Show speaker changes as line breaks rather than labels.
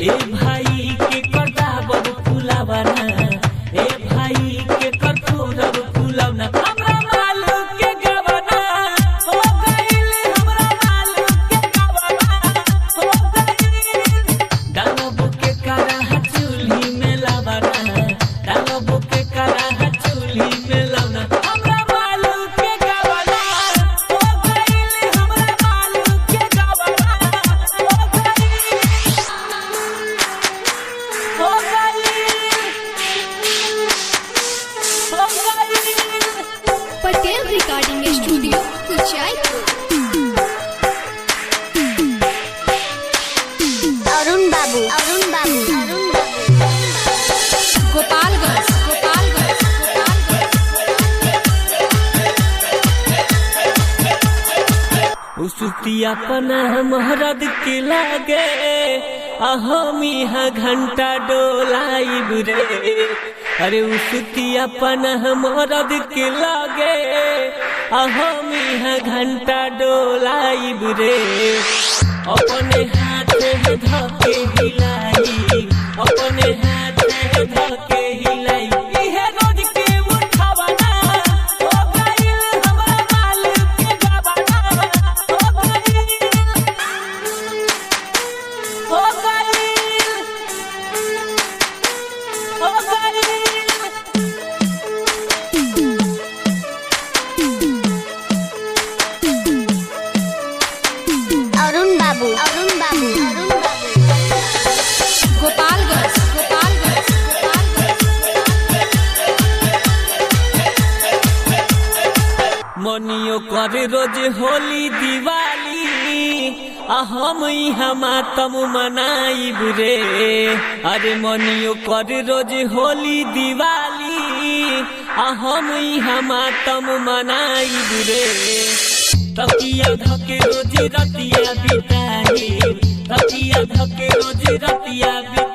ए भाई के करता बड़ फुलावना, ए भाई के कर फूरब फुलावना, हमरा मालू के गवना हो गइल, हमरा मालू के गवना हो गइल। डालब के करा चूल्ही में लावना, डालब के करा चूल्ही में लावना, हमरा मालू के गवना हो गइल, हमरा मालू के गवना हो गइल, हो गइल।
Patel recording studio Kuchaipur.
अरुण बाबू, अरुण बाबू, अरुण बाबू,
गोपालगंज गोपालगंज
उसुतिया पना महरद के लागे, हम यहाँ घंटा डोलाइब रे। अरे उसुतिया पना महरद के लागे, हम यहाँ घंटा डोलाइब रे। अपने हाथ में धके हिलाई, अपने हाथ में धके हिलाई, इहे रोज के उठावना हो गइल, हमरा मालू के गवना हो गइल, हो गइल, हो गइल।
अरुण बाबू, अरुण बाबू, अरुण बाबू,
गोपालगंज गोपालगंज
मनियो करे रोज होली दिवाली, हम यहाँ मातम मनाइब रे। अरे मनियो करे रोज होली दिवाली, हम यहाँ मातम मनाइब रे। तकिया धके रोज रतिया बिताई, तकिया धके रोज रतिया बिताई।